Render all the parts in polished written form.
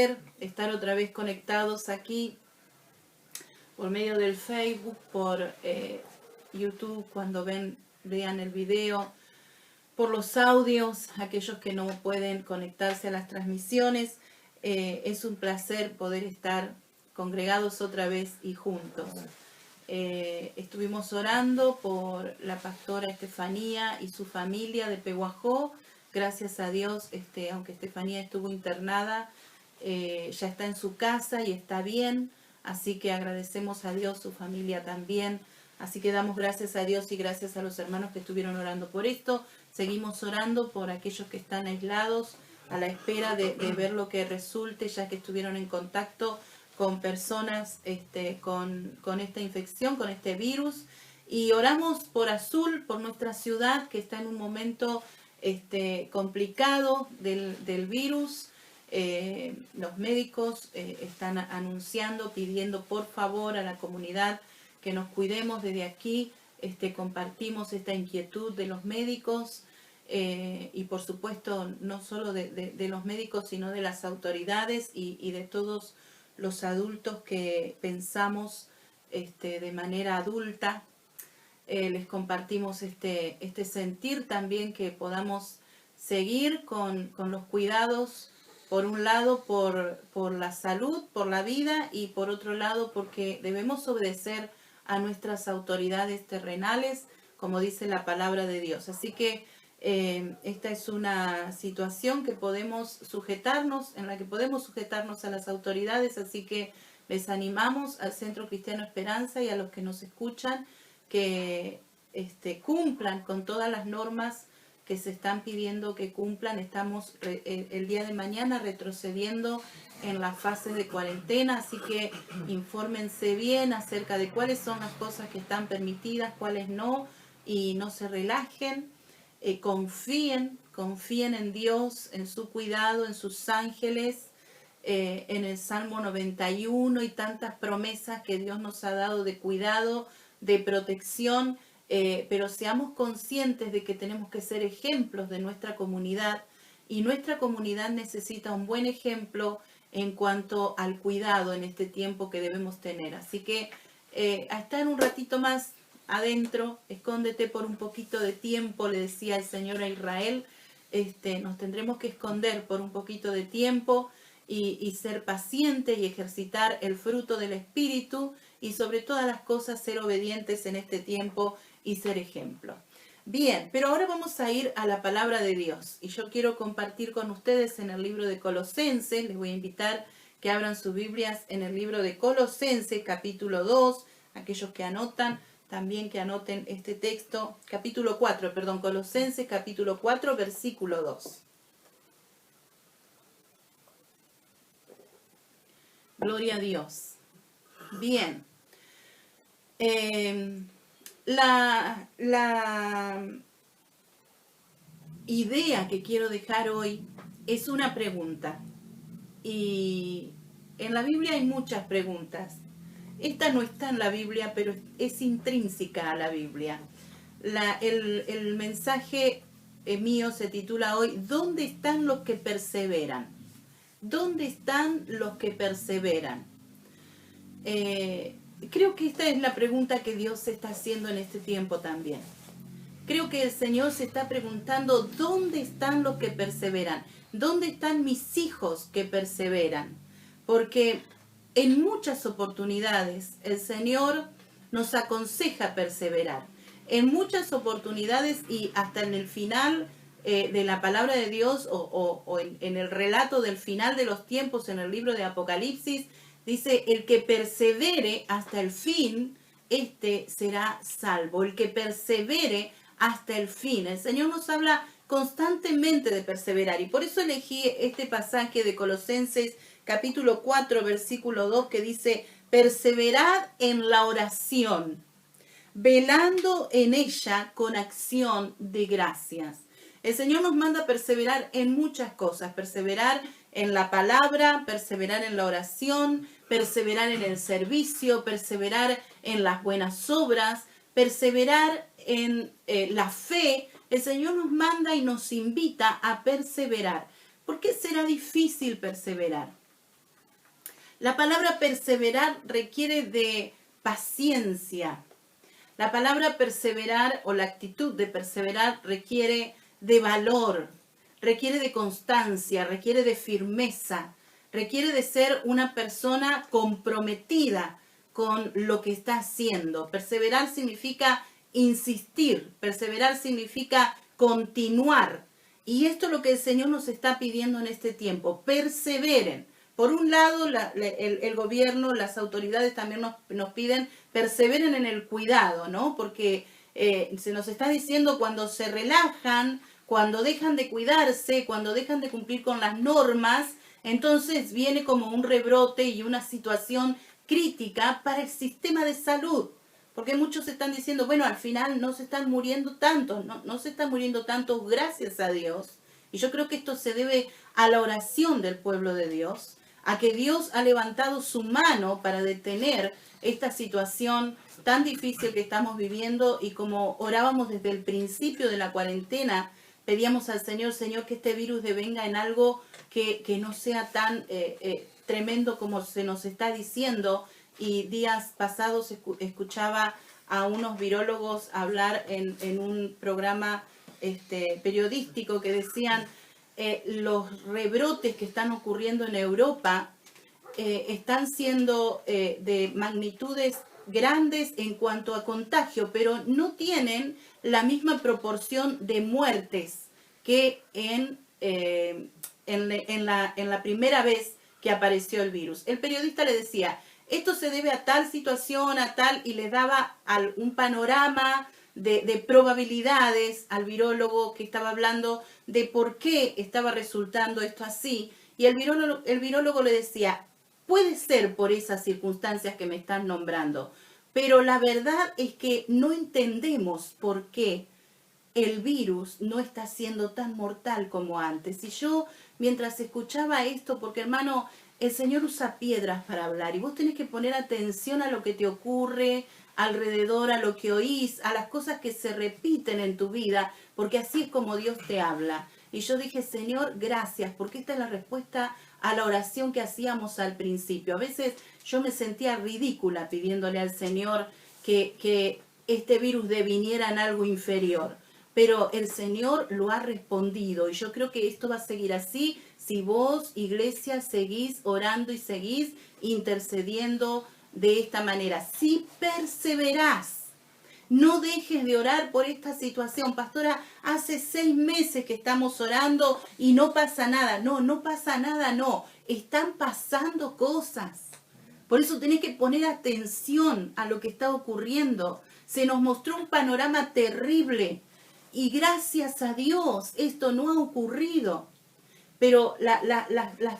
placer estar otra vez conectados aquí por medio del Facebook, por YouTube, cuando vean el video, por los audios, aquellos que no pueden conectarse a las transmisiones. Es un placer poder estar congregados otra vez y juntos. Estuvimos orando por la pastora Estefanía y su familia de Pehuajó. Gracias a Dios, aunque Estefanía estuvo internada, ya está en su casa y está bien. Así que agradecemos a Dios, su familia también. Así que damos gracias a Dios y gracias a los hermanos que estuvieron orando por esto. Seguimos orando por aquellos que están aislados a la espera de ver lo que resulte, ya que estuvieron en contacto con personas con esta infección, con este virus. Y oramos por Azul, por nuestra ciudad, que está en un momento complicado del virus. Los médicos están anunciando, pidiendo por favor a la comunidad que nos cuidemos desde aquí. Compartimos esta inquietud de los médicos y por supuesto no solo de los médicos, sino de las autoridades y de todos los adultos que pensamos de manera adulta. Les compartimos este sentir también, que podamos seguir con los cuidados, por un lado por la salud, por la vida, y por otro lado porque debemos obedecer a nuestras autoridades terrenales, como dice la palabra de Dios. Así que esta es una situación que podemos sujetarnos, en la que podemos sujetarnos a las autoridades. Así que les animamos al Centro Cristiano Esperanza y a los que nos escuchan que cumplan con todas las normas que se están pidiendo que cumplan. Estamos el día de mañana retrocediendo en la fase de cuarentena, así que infórmense bien acerca de cuáles son las cosas que están permitidas, cuáles no, y no se relajen. Confíen en Dios, en su cuidado, en sus ángeles, en el Salmo 91 y tantas promesas que Dios nos ha dado de cuidado, de protección. Pero seamos conscientes de que tenemos que ser ejemplos de nuestra comunidad, y nuestra comunidad necesita un buen ejemplo en cuanto al cuidado en este tiempo que debemos tener. Así que a estar un ratito más adentro, escóndete por un poquito de tiempo, le decía el Señor a Israel. Nos tendremos que esconder por un poquito de tiempo y ser pacientes y ejercitar el fruto del Espíritu, y sobre todas las cosas ser obedientes en este tiempo y ser ejemplo. Bien, pero ahora vamos a ir a la palabra de Dios, y yo quiero compartir con ustedes en el libro de Colosenses. Les voy a invitar que abran sus Biblias en el libro de Colosenses, capítulo 2, aquellos que anotan, también que anoten este texto, Colosenses, capítulo 4, versículo 2. Gloria a Dios. Bien. La idea que quiero dejar hoy es una pregunta. Y en la Biblia hay muchas preguntas. Esta no está en la Biblia, pero es intrínseca a la Biblia. El mensaje mío se titula hoy: ¿dónde están los que perseveran? ¿Dónde están los que perseveran? Creo que esta es la pregunta que Dios se está haciendo en este tiempo también. Creo que el Señor se está preguntando: ¿dónde están los que perseveran? ¿Dónde están mis hijos que perseveran? Porque en muchas oportunidades el Señor nos aconseja perseverar. En muchas oportunidades, y hasta en el final de la palabra de Dios, o en el relato del final de los tiempos en el libro de Apocalipsis, dice: el que persevere hasta el fin, será salvo. El que persevere hasta el fin. El Señor nos habla constantemente de perseverar, y por eso elegí este pasaje de Colosenses capítulo 4, versículo 2, que dice: perseverad en la oración, velando en ella con acción de gracias. El Señor nos manda a perseverar en muchas cosas: perseverar en la palabra, perseverar en la oración, perseverar en el servicio, perseverar en las buenas obras, perseverar en la fe. El Señor nos manda y nos invita a perseverar. ¿Por qué será difícil perseverar? La palabra perseverar requiere de paciencia. La palabra perseverar o la actitud de perseverar requiere de valor, requiere de constancia, requiere de firmeza, requiere de ser una persona comprometida con lo que está haciendo. Perseverar significa insistir, perseverar significa continuar. Y esto es lo que el Señor nos está pidiendo en este tiempo, perseveren. Por un lado, el gobierno, las autoridades también nos piden perseveren en el cuidado, ¿no? Porque se nos está diciendo cuando se relajan, cuando dejan de cuidarse, cuando dejan de cumplir con las normas, entonces viene como un rebrote y una situación crítica para el sistema de salud. Porque muchos están diciendo, bueno, al final no se están muriendo tantos, no se están muriendo tantos, gracias a Dios. Y yo creo que esto se debe a la oración del pueblo de Dios, a que Dios ha levantado su mano para detener esta situación tan difícil que estamos viviendo, y como orábamos desde el principio de la cuarentena, pedíamos al Señor, Señor, que este virus devenga en algo que no sea tan tremendo como se nos está diciendo. Y días pasados escuchaba a unos virólogos hablar en un programa periodístico que decían los rebrotes que están ocurriendo en Europa están siendo de magnitudes grandes en cuanto a contagio, pero no tienen la misma proporción de muertes que en la primera vez que apareció el virus. El periodista le decía, esto se debe a tal situación, a tal, y le daba un panorama de probabilidades al virólogo que estaba hablando de por qué estaba resultando esto así. Y el virólogo le decía, puede ser por esas circunstancias que me están nombrando, pero la verdad es que no entendemos por qué el virus no está siendo tan mortal como antes. Y yo, mientras escuchaba esto, porque hermano, el Señor usa piedras para hablar, y vos tenés que poner atención a lo que te ocurre alrededor, a lo que oís, a las cosas que se repiten en tu vida, porque así es como Dios te habla. Y yo dije, Señor, gracias, porque esta es la respuesta a la oración que hacíamos al principio. A veces yo me sentía ridícula pidiéndole al Señor que este virus deviniera en algo inferior. Pero el Señor lo ha respondido, y yo creo que esto va a seguir así si vos, iglesia, seguís orando y seguís intercediendo de esta manera. Si perseverás, no dejes de orar por esta situación. Pastora, hace 6 meses que estamos orando y no pasa nada. No pasa nada, no. Están pasando cosas. Por eso tenés que poner atención a lo que está ocurriendo. Se nos mostró un panorama terrible. Y gracias a Dios esto no ha ocurrido. Pero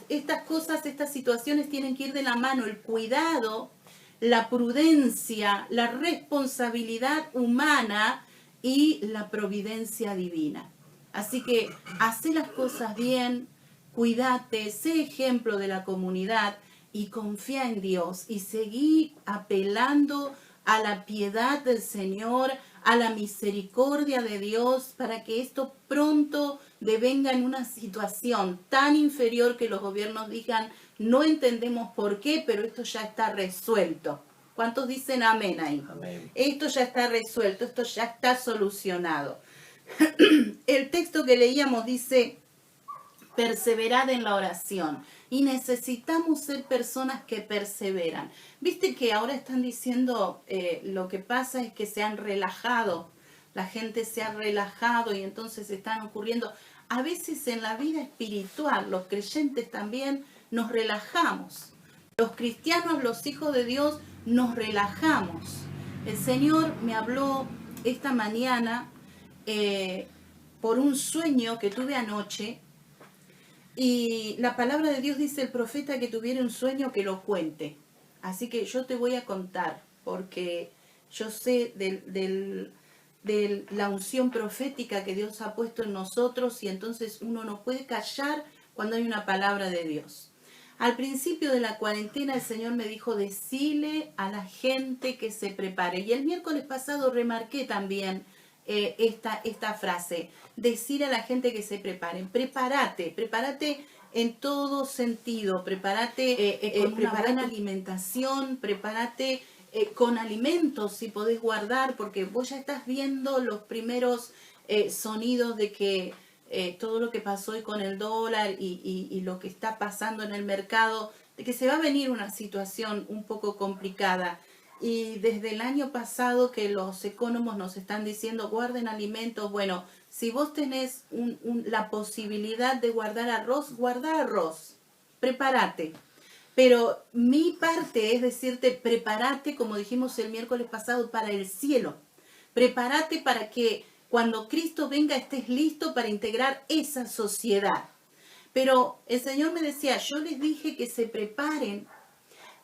estas cosas, estas situaciones tienen que ir de la mano. El cuidado, la prudencia, la responsabilidad humana y la providencia divina. Así que hacé las cosas bien, cuídate, sé ejemplo de la comunidad y confía en Dios. Y seguí apelando a la piedad del Señor, a la misericordia de Dios, para que esto pronto devenga en una situación tan inferior que los gobiernos digan, no entendemos por qué, pero esto ya está resuelto. ¿Cuántos dicen amén ahí? Amén. Esto ya está resuelto, esto ya está solucionado. El texto que leíamos dice, perseverad en la oración. Y necesitamos ser personas que perseveran. Viste que ahora están diciendo, lo que pasa es que se han relajado. La gente se ha relajado y entonces están ocurriendo. A veces en la vida espiritual, los creyentes también nos relajamos. Los cristianos, los hijos de Dios, nos relajamos. El Señor me habló esta mañana por un sueño que tuve anoche. Y la palabra de Dios dice, el profeta que tuviera un sueño que lo cuente. Así que yo te voy a contar, porque yo sé de la unción profética que Dios ha puesto en nosotros, y entonces uno no puede callar cuando hay una palabra de Dios. Al principio de la cuarentena el Señor me dijo, decile a la gente que se prepare. Y el miércoles pasado remarqué también esta frase, decir a la gente que se preparen, prepárate en todo sentido. Prepárate con una buena alimentación, prepárate con alimentos si podés guardar, porque vos ya estás viendo los primeros sonidos de que todo lo que pasó hoy con el dólar y lo que está pasando en el mercado, de que se va a venir una situación un poco complicada. Y desde el año pasado que los ecónomos nos están diciendo guarden alimentos, bueno, si vos tenés la posibilidad de guardar arroz, guarda arroz, prepárate. Pero mi parte es decirte, prepárate, como dijimos el miércoles pasado, para el cielo. Prepárate para que cuando Cristo venga estés listo para integrar esa sociedad. Pero el Señor me decía, yo les dije que se preparen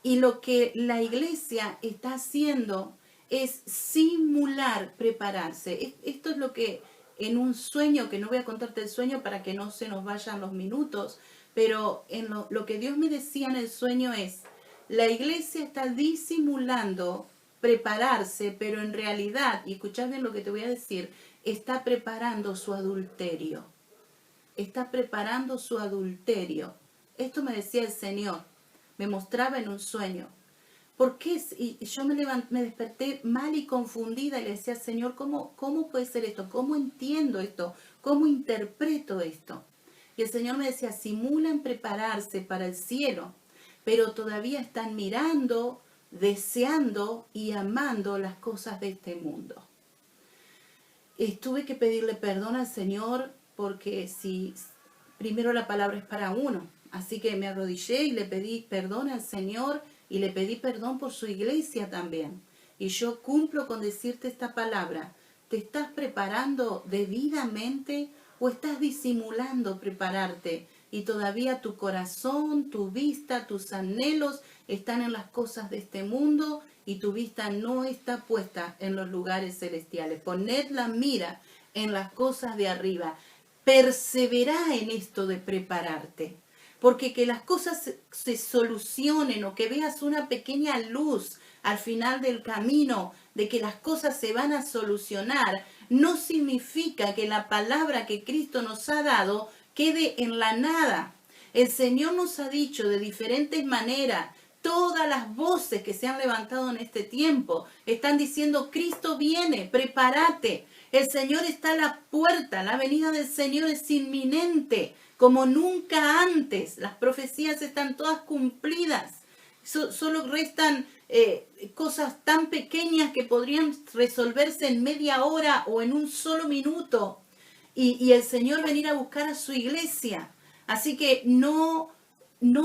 y lo que la iglesia está haciendo es simular prepararse. Esto es lo que en un sueño, que no voy a contarte el sueño para que no se nos vayan los minutos, pero en lo que Dios me decía en el sueño es, la iglesia está disimulando prepararse, pero en realidad, y escuchad bien lo que te voy a decir, está preparando su adulterio. Está preparando su adulterio. Esto me decía el Señor, me mostraba en un sueño. ¿Por qué? Y yo me desperté mal y confundida y le decía, Señor, ¿cómo puede ser esto? ¿Cómo entiendo esto? ¿Cómo interpreto esto? Y el Señor me decía, simulan prepararse para el cielo, pero todavía están mirando, deseando y amando las cosas de este mundo. Tuve que pedirle perdón al Señor porque si primero la palabra es para uno. Así que me arrodillé y le pedí perdón al Señor y le pedí perdón por su iglesia también. Y yo cumplo con decirte esta palabra. ¿Te estás preparando debidamente o estás disimulando prepararte? Y todavía tu corazón, tu vista, tus anhelos están en las cosas de este mundo y tu vista no está puesta en los lugares celestiales. Poned la mira en las cosas de arriba. Perseverá en esto de prepararte. Porque que las cosas se solucionen o que veas una pequeña luz al final del camino de que las cosas se van a solucionar, no significa que la palabra que Cristo nos ha dado quede en la nada. El Señor nos ha dicho de diferentes maneras, todas las voces que se han levantado en este tiempo están diciendo, Cristo viene, prepárate. El Señor está a la puerta, la venida del Señor es inminente, como nunca antes. Las profecías están todas cumplidas. Solo restan cosas tan pequeñas que podrían resolverse en media hora o en un solo minuto. Y el Señor venir a buscar a su iglesia. Así que no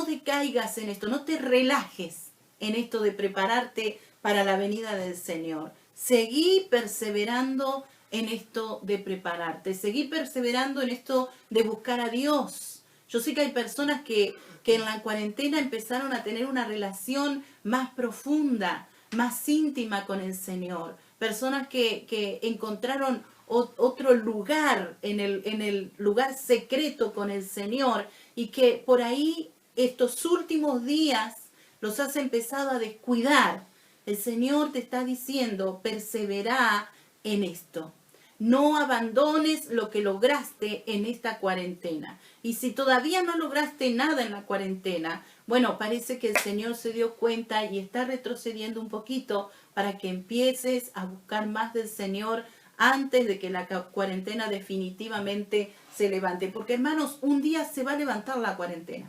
decaigas en esto, no te relajes en esto de prepararte para la venida del Señor. Seguí perseverando en esto de prepararte, seguí perseverando en esto de buscar a Dios. Yo sé que hay personas que en la cuarentena empezaron a tener una relación más profunda, más íntima con el Señor. Personas que encontraron otro lugar en el lugar secreto con el Señor y que por ahí estos últimos días los has empezado a descuidar. El Señor te está diciendo, persevera en esto. No abandones lo que lograste en esta cuarentena. Y si todavía no lograste nada en la cuarentena, bueno, parece que el Señor se dio cuenta y está retrocediendo un poquito para que empieces a buscar más del Señor antes de que la cuarentena definitivamente se levante. Porque, hermanos, un día se va a levantar la cuarentena.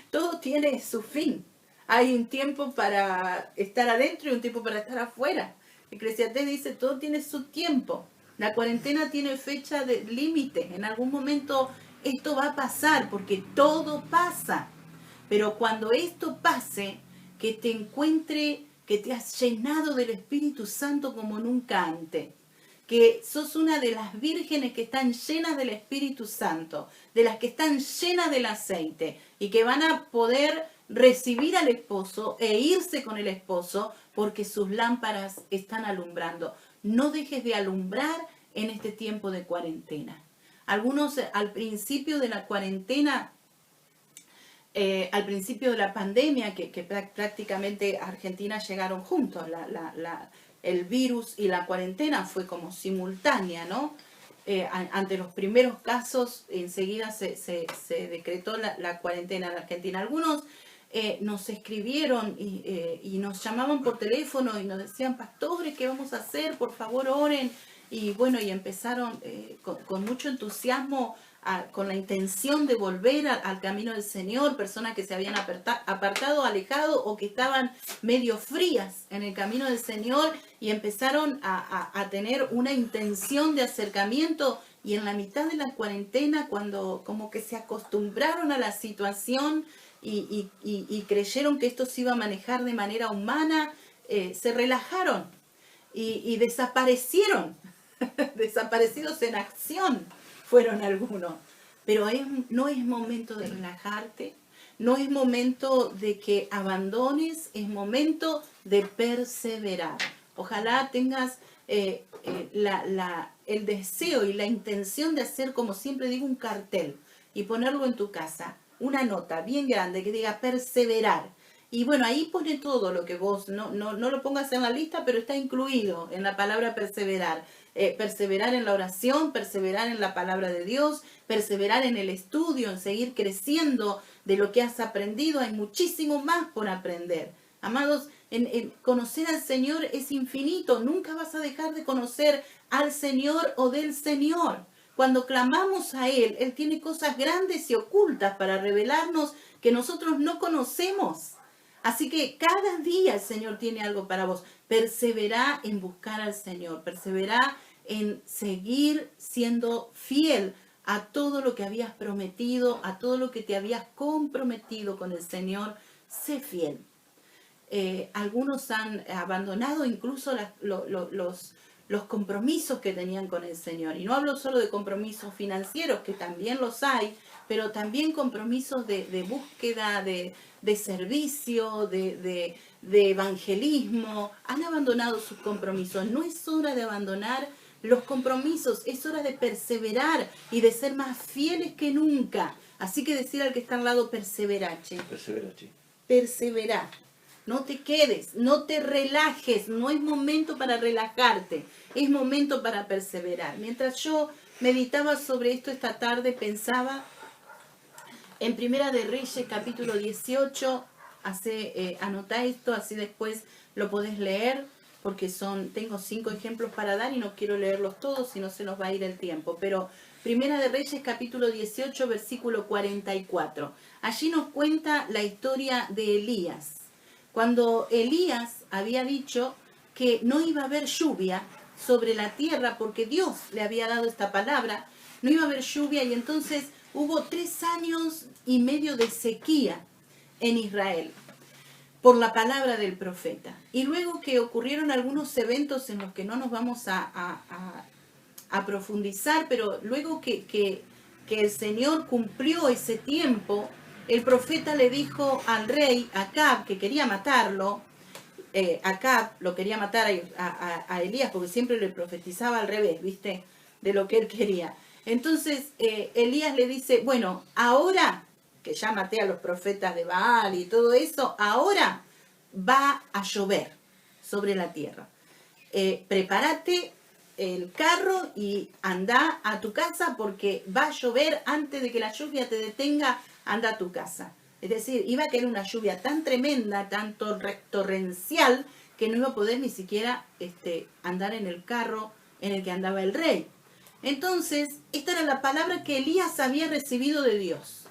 Todo tiene su fin. Hay un tiempo para estar adentro y un tiempo para estar afuera. Eclesiastés dice, todo tiene su tiempo. La cuarentena tiene fecha de límite. En algún momento esto va a pasar, porque todo pasa. Pero cuando esto pase, que te encuentre, que te has llenado del Espíritu Santo como nunca antes. Que sos una de las vírgenes que están llenas del Espíritu Santo, de las que están llenas del aceite y que van a poder recibir al esposo e irse con el esposo porque sus lámparas están alumbrando. No dejes de alumbrar en este tiempo de cuarentena. Algunos al principio de la cuarentena, al principio de la pandemia, que prácticamente a Argentina llegaron juntos, el virus y la cuarentena fue como simultánea, ¿no? ante los primeros casos, enseguida se decretó la cuarentena en Argentina. Algunos nos escribieron y nos llamaban por teléfono y nos decían, pastores, ¿qué vamos a hacer? Por favor, oren. Y bueno, y empezaron con mucho entusiasmo, con la intención de volver al camino del Señor, personas que se habían apartado, alejado o que estaban medio frías en el camino del Señor y empezaron a tener una intención de acercamiento. Y en la mitad de la cuarentena, cuando como que se acostumbraron a la situación y creyeron que esto se iba a manejar de manera humana, se relajaron y desaparecieron, desaparecidos en acción fueron algunos. Pero no es momento de relajarte, no es momento de que abandones, es momento de perseverar. Ojalá tengas el deseo y la intención de hacer, como siempre digo, un cartel y ponerlo en tu casa, una nota bien grande que diga perseverar. Y bueno, ahí pone todo lo que vos, no lo pongas en la lista, pero está incluido en la palabra perseverar. Perseverar en la oración, perseverar en la palabra de Dios, perseverar en el estudio, en seguir creciendo de lo que has aprendido. Hay muchísimo más por aprender. Amados, en conocer al Señor es infinito. Nunca vas a dejar de conocer al Señor o del Señor. Cuando clamamos a Él, Él tiene cosas grandes y ocultas para revelarnos que nosotros no conocemos. Así que cada día el Señor tiene algo para vos. Persevera en buscar al Señor. Persevera en seguir siendo fiel a todo lo que habías prometido, a todo lo que te habías comprometido con el Señor. Sé fiel. Algunos han abandonado incluso los compromisos que tenían con el Señor. Y no hablo solo de compromisos financieros, que también los hay, pero también compromisos de búsqueda, de servicio, de evangelismo. Han abandonado sus compromisos. No es hora de abandonar los compromisos, es hora de perseverar y de ser más fieles que nunca. Así que decir al que está al lado, perseverache. Persevera. No te quedes, no te relajes, no es momento para relajarte, es momento para perseverar. Mientras yo meditaba sobre esto esta tarde, pensaba en Primera de Reyes, capítulo 18, anotá esto, así después lo podés leer, porque tengo 5 ejemplos para dar y no quiero leerlos todos, si no se nos va a ir el tiempo. Pero Primera de Reyes, capítulo 18, versículo 44. Allí nos cuenta la historia de Elías. Cuando Elías había dicho que no iba a haber lluvia sobre la tierra, porque Dios le había dado esta palabra, no iba a haber lluvia, y entonces hubo 3 años y medio de sequía en Israel por la palabra del profeta. Y luego que ocurrieron algunos eventos en los que no nos vamos a profundizar, pero luego que el Señor cumplió ese tiempo, el profeta le dijo al rey Acab, que quería matarlo. Acab lo quería matar a Elías, porque siempre le profetizaba al revés, ¿viste? De lo que él quería. Entonces Elías le dice, bueno, ahora que ya maté a los profetas de Baal y todo eso, ahora va a llover sobre la tierra. Prepárate el carro y anda a tu casa, porque va a llover. Antes de que la lluvia te detenga, anda a tu casa. Es decir, iba a caer una lluvia tan tremenda, tan torrencial, que no iba a poder ni siquiera andar en el carro en el que andaba el rey. Entonces, esta era la palabra que Elías había recibido de Dios.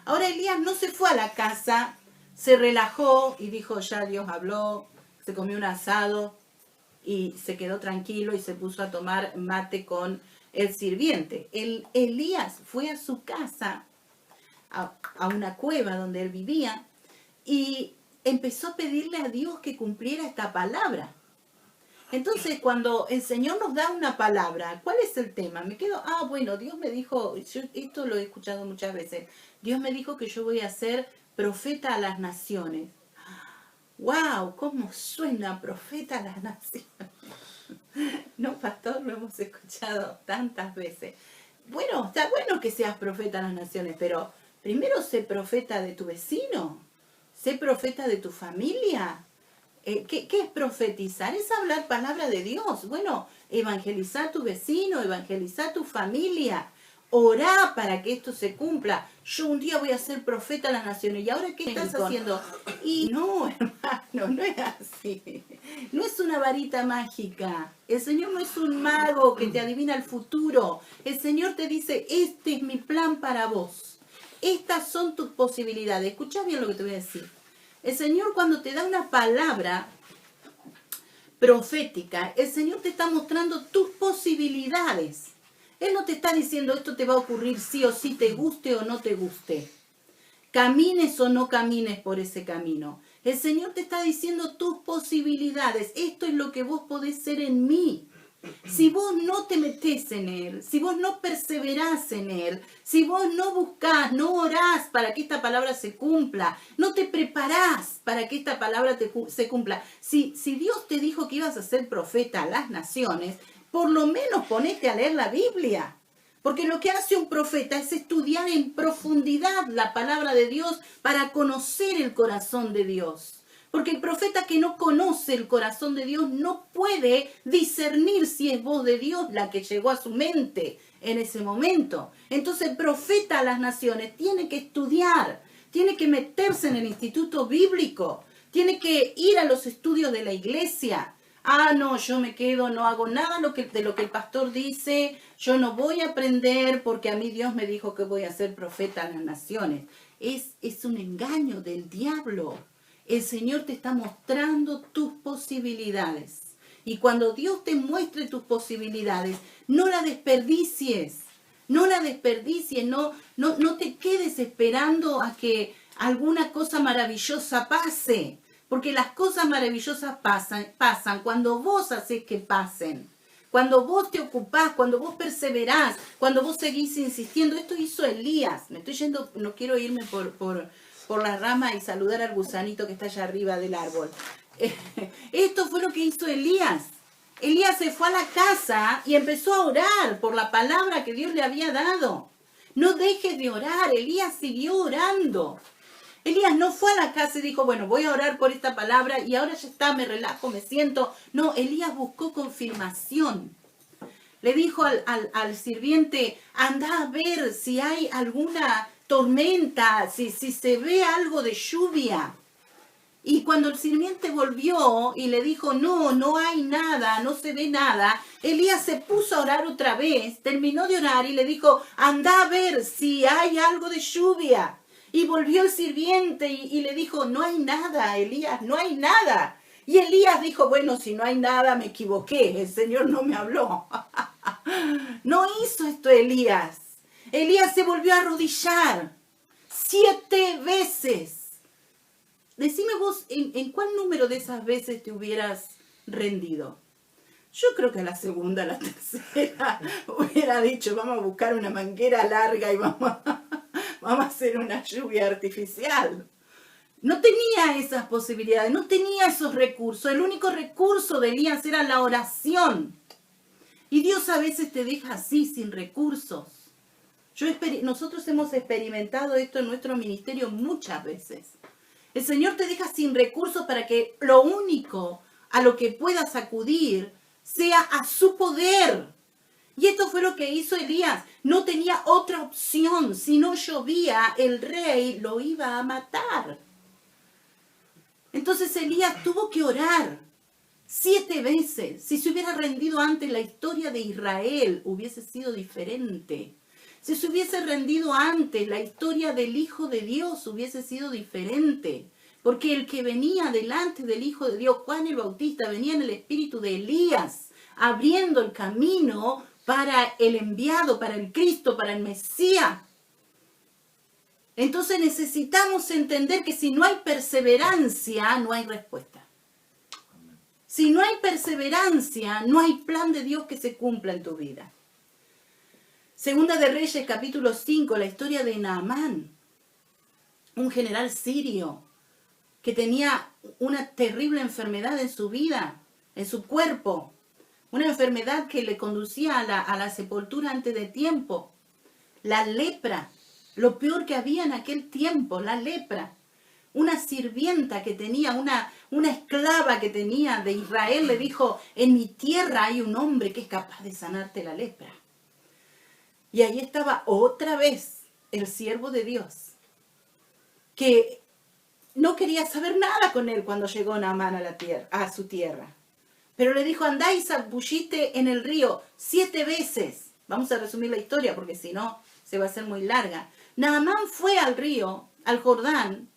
Ahora Elías no se fue a la casa, se relajó y dijo, ya Dios habló, se comió un asado y se quedó tranquilo y se puso a tomar mate con el sirviente. Elías fue a su casa, a una cueva donde él vivía, y empezó a pedirle a Dios que cumpliera esta palabra. Entonces, cuando el Señor nos da una palabra, ¿cuál es el tema? Me quedo, bueno, Dios me dijo, esto lo he escuchado muchas veces, Dios me dijo que yo voy a ser profeta a las naciones. ¡Wow! ¿Cómo suena profeta a las naciones? No, pastor, lo hemos escuchado tantas veces. Bueno, está bueno que seas profeta a las naciones, pero primero sé profeta de tu vecino, sé profeta de tu familia. ¿Qué es profetizar? Es hablar palabra de Dios. Bueno, evangelizar a tu vecino, evangelizar a tu familia. Orá para que esto se cumpla. Yo un día voy a ser profeta a las naciones. ¿Y ahora qué estás haciendo? Y no, hermano, no es así. No es una varita mágica. El Señor no es un mago que te adivina el futuro. El Señor te dice, este es mi plan para vos. Estas son tus posibilidades. Escuchá bien lo que te voy a decir. El Señor cuando te da una palabra profética, el Señor te está mostrando tus posibilidades. Él no te está diciendo esto te va a ocurrir sí o sí, te guste o no te guste. Camines o no camines por ese camino. El Señor te está diciendo tus posibilidades. Esto es lo que vos podés ser en mí. Si vos no te metés en Él, si vos no perseverás en Él, si vos no buscás, no orás para que esta palabra se cumpla, no te preparás para que esta palabra se cumpla. Si Dios te dijo que ibas a ser profeta a las naciones, por lo menos ponete a leer la Biblia. Porque lo que hace un profeta es estudiar en profundidad la palabra de Dios para conocer el corazón de Dios. Porque el profeta que no conoce el corazón de Dios no puede discernir si es voz de Dios la que llegó a su mente en ese momento. Entonces el profeta a las naciones tiene que estudiar, tiene que meterse en el instituto bíblico, tiene que ir a los estudios de la iglesia. Ah, no, yo me quedo, no hago nada de lo que el pastor dice, yo no voy a aprender porque a mí Dios me dijo que voy a ser profeta a las naciones. Es un engaño del diablo. El Señor te está mostrando tus posibilidades. Y cuando Dios te muestre tus posibilidades, no la desperdicies. No la desperdicies, no te quedes esperando a que alguna cosa maravillosa pase. Porque las cosas maravillosas pasan cuando vos haces que pasen. Cuando vos te ocupás, cuando vos perseverás, cuando vos seguís insistiendo. Esto hizo Elías. Me estoy yendo, no quiero irme por la rama y saludar al gusanito que está allá arriba del árbol. Esto fue lo que hizo Elías. Elías se fue a la casa y empezó a orar por la palabra que Dios le había dado. No dejes de orar. Elías siguió orando. Elías no fue a la casa y dijo, bueno, voy a orar por esta palabra y ahora ya está, me relajo, me siento. No, Elías buscó confirmación. Le dijo al sirviente, anda a ver si hay alguna tormenta, si se ve algo de lluvia. Y cuando el sirviente volvió y le dijo, no hay nada, no se ve nada, Elías se puso a orar otra vez, terminó de orar y le dijo, anda a ver si hay algo de lluvia. Y volvió el sirviente y le dijo, no hay nada, Elías, no hay nada. Y Elías dijo, bueno, si no hay nada, me equivoqué, el Señor no me habló. No hizo esto Elías. Elías se volvió a arrodillar 7 veces. Decime vos, ¿en cuál número de esas veces te hubieras rendido? Yo creo que a la segunda, a la tercera, hubiera dicho, vamos a buscar una manguera larga y vamos a hacer una lluvia artificial. No tenía esas posibilidades, no tenía esos recursos. El único recurso de Elías era la oración. Y Dios a veces te deja así, sin recursos. Nosotros hemos experimentado esto en nuestro ministerio muchas veces. El Señor te deja sin recursos para que lo único a lo que puedas acudir sea a su poder. Y esto fue lo que hizo Elías. No tenía otra opción. Si no llovía, el rey lo iba a matar. Entonces Elías tuvo que orar 7 veces. Si se hubiera rendido antes, la historia de Israel hubiese sido diferente. Si se hubiese rendido antes, la historia del Hijo de Dios hubiese sido diferente. Porque el que venía delante del Hijo de Dios, Juan el Bautista, venía en el espíritu de Elías, abriendo el camino para el enviado, para el Cristo, para el Mesías. Entonces necesitamos entender que si no hay perseverancia, no hay respuesta. Si no hay perseverancia, no hay plan de Dios que se cumpla en tu vida. Segunda de Reyes, capítulo 5, la historia de Naamán, un general sirio que tenía una terrible enfermedad en su vida, en su cuerpo, una enfermedad que le conducía a la sepultura antes de tiempo, la lepra, lo peor que había en aquel tiempo, la lepra. Una sirvienta que tenía, una esclava que tenía de Israel, le dijo, en mi tierra hay un hombre que es capaz de sanarte la lepra. Y ahí estaba otra vez el siervo de Dios, que no quería saber nada con él cuando llegó Naamán a su tierra. Pero le dijo, andá y zambullite en el río 7 veces. Vamos a resumir la historia porque si no se va a hacer muy larga. Naamán fue al río, al Jordán,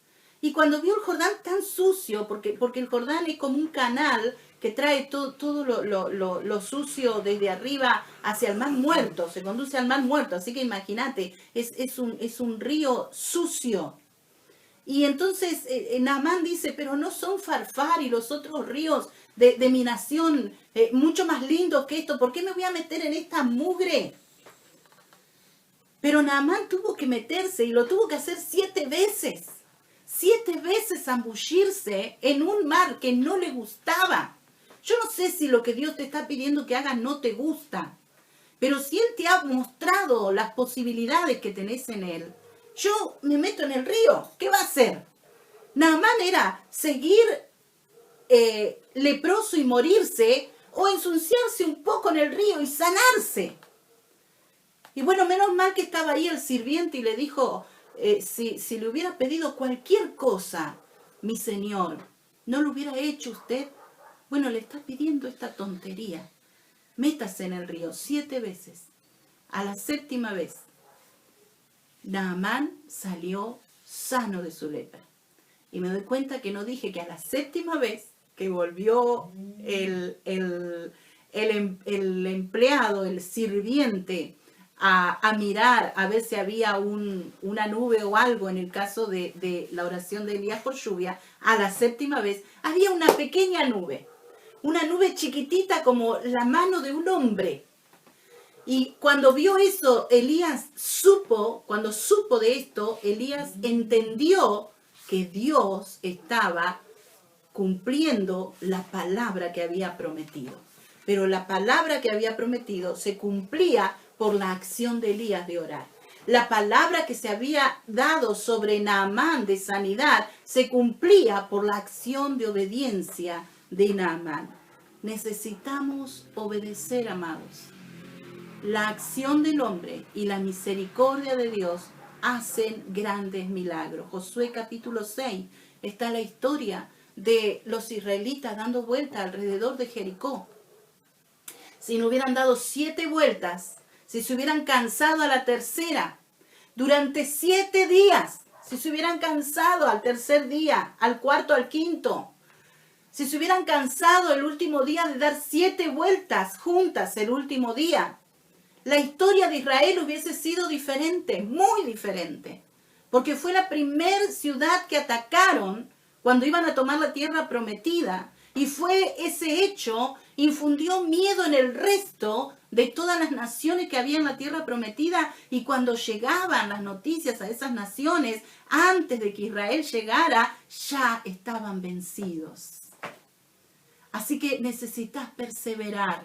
y cuando vio el Jordán tan sucio, porque el Jordán es como un canal que trae todo lo sucio desde arriba hacia el mar muerto, se conduce al mar muerto, así que imagínate, es un río sucio. Y entonces Naamán dice, pero no son Farfar y los otros ríos de mi nación mucho más lindos que esto, ¿por qué me voy a meter en esta mugre? Pero Naamán tuvo que meterse y lo tuvo que hacer 7 veces. 7 veces zambullirse en un mar que no le gustaba. Yo no sé si lo que Dios te está pidiendo que hagas no te gusta, pero si Él te ha mostrado las posibilidades que tenés en Él, yo me meto en el río, ¿qué va a hacer? Naamán era seguir leproso y morirse o ensuciarse un poco en el río y sanarse. Y bueno, menos mal que estaba ahí el sirviente y le dijo, si le hubiera pedido cualquier cosa, mi señor, ¿no lo hubiera hecho usted? Bueno, le está pidiendo esta tontería. Métase en el río 7 veces. A la 7ª vez, Naamán salió sano de su lepra. Y me doy cuenta que no dije que a la 7ª vez que volvió el empleado, el sirviente, a mirar, a ver si había una nube o algo en el caso de la oración de Elías por lluvia, a la 7ª vez había una pequeña nube, una nube chiquitita como la mano de un hombre. Y cuando vio eso, cuando supo de esto, Elías entendió que Dios estaba cumpliendo la palabra que había prometido. Pero la palabra que había prometido se cumplía por la acción de Elías de orar. La palabra que se había dado sobre Naamán de sanidad se cumplía por la acción de obediencia de Naamán. Necesitamos obedecer, amados. La acción del hombre y la misericordia de Dios hacen grandes milagros. Josué capítulo 6 está la historia de los israelitas dando vuelta alrededor de Jericó. Si no hubieran dado 7 vueltas, si se hubieran cansado a la tercera, durante 7 días, si se hubieran cansado al tercer día, al cuarto, al quinto, si se hubieran cansado el último día de dar 7 vueltas juntas el último día, la historia de Israel hubiese sido diferente, muy diferente, porque fue la primera ciudad que atacaron cuando iban a tomar la tierra prometida, y fue ese hecho, infundió miedo en el resto de todas las naciones que había en la tierra prometida, y cuando llegaban las noticias a esas naciones, antes de que Israel llegara, ya estaban vencidos. Así que necesitas perseverar,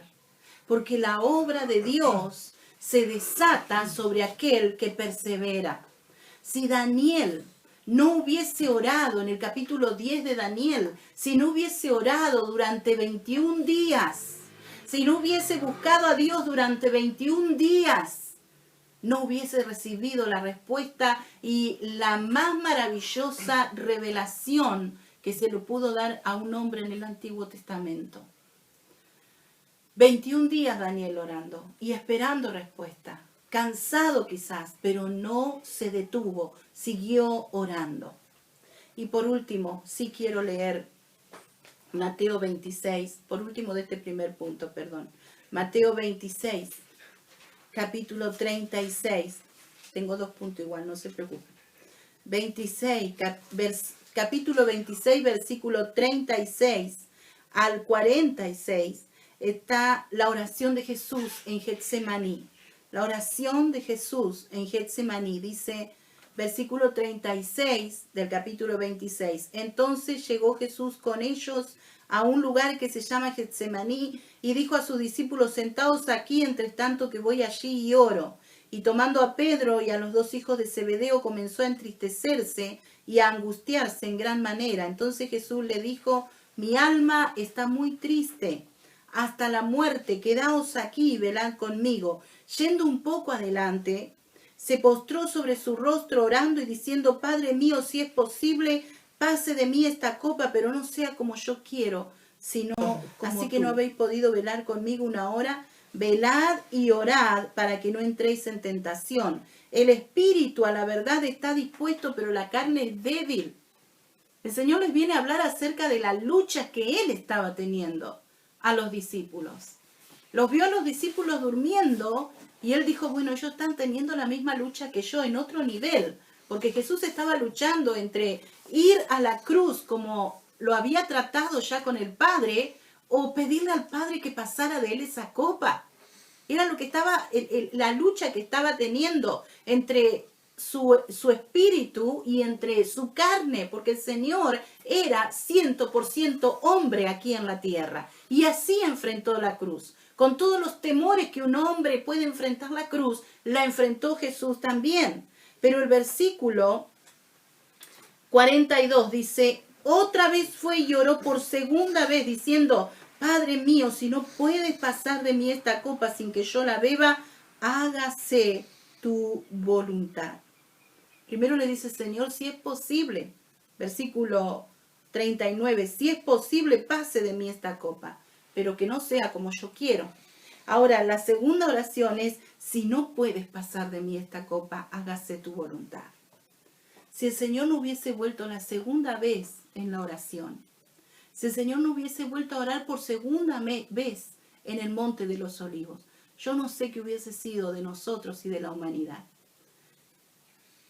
porque la obra de Dios se desata sobre aquel que persevera. Si Daniel no hubiese orado en el capítulo 10 de Daniel, si no hubiese orado durante 21 días, si no hubiese buscado a Dios durante 21 días, no hubiese recibido la respuesta y la más maravillosa revelación que se le pudo dar a un hombre en el Antiguo Testamento. 21 días Daniel orando y esperando respuesta. Cansado quizás, pero no se detuvo, siguió orando. Y por último, sí quiero leer Mateo 26, por último de este primer punto, perdón. Mateo 26, capítulo 36. Tengo 2 puntos igual, no se preocupen. Capítulo 26, versículo 36 al 46, está la oración de Jesús en Getsemaní. La oración de Jesús en Getsemaní dice, versículo 36 del capítulo 26. Entonces llegó Jesús con ellos a un lugar que se llama Getsemaní y dijo a sus discípulos, sentaos aquí entre tanto que voy allí y oro. Y tomando a Pedro y a los 2 hijos de Zebedeo, comenzó a entristecerse y a angustiarse en gran manera. Entonces Jesús le dijo: mi alma está muy triste hasta la muerte, quedaos aquí y velad conmigo. Yendo un poco adelante, se postró sobre su rostro orando y diciendo: Padre mío, si es posible, pase de mí esta copa, pero no sea como yo quiero, sino así que no habéis podido velar conmigo una hora. Velad y orad para que no entréis en tentación. El espíritu a la verdad está dispuesto, pero la carne es débil. El Señor les viene a hablar acerca de la lucha que Él estaba teniendo a los discípulos. Los vio a los discípulos durmiendo y Él dijo: bueno, ellos están teniendo la misma lucha que yo en otro nivel, porque Jesús estaba luchando entre ir a la cruz como lo había tratado ya con el Padre, o pedirle al Padre que pasara de Él esa copa. Era lo que estaba, la lucha que estaba teniendo entre su espíritu y entre su carne, porque el Señor era 100% hombre aquí en la tierra. Y así enfrentó la cruz. Con todos los temores que un hombre puede enfrentar la cruz, la enfrentó Jesús también. Pero el versículo 42 dice: otra vez fue y lloró por segunda vez, diciendo: Padre mío, si no puedes pasar de mí esta copa sin que yo la beba, hágase tu voluntad. Primero le dice: Señor, si es posible. Versículo 39, si es posible, pase de mí esta copa, pero que no sea como yo quiero. Ahora, la segunda oración es: si no puedes pasar de mí esta copa, hágase tu voluntad. Si el Señor no hubiese vuelto la segunda vez en la oración, si el Señor no hubiese vuelto a orar por segunda vez en el Monte de los Olivos, yo no sé qué hubiese sido de nosotros y de la humanidad.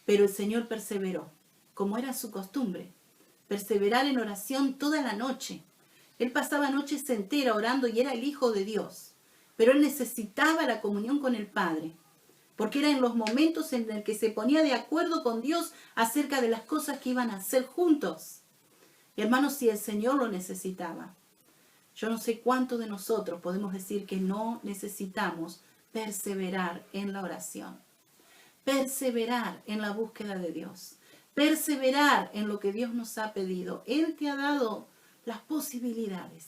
Pero el Señor perseveró, como era su costumbre, perseverar en oración toda la noche. Él pasaba noches enteras orando y era el Hijo de Dios, pero Él necesitaba la comunión con el Padre, porque era en los momentos en el que se ponía de acuerdo con Dios acerca de las cosas que iban a hacer juntos. Y hermanos, si el Señor lo necesitaba, yo no sé cuántos de nosotros podemos decir que no necesitamos perseverar en la oración, perseverar en la búsqueda de Dios, perseverar en lo que Dios nos ha pedido. Él te ha dado las posibilidades.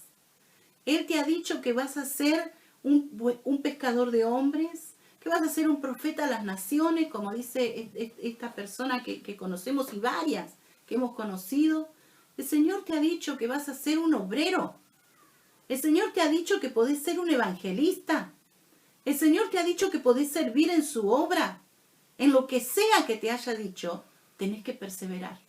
Él te ha dicho que vas a ser un pescador de hombres, que vas a ser un profeta a las naciones, como dice esta persona que conocemos y varias que hemos conocido. El Señor te ha dicho que vas a ser un obrero. El Señor te ha dicho que podés ser un evangelista. El Señor te ha dicho que podés servir en su obra. En lo que sea que te haya dicho, tenés que perseverar.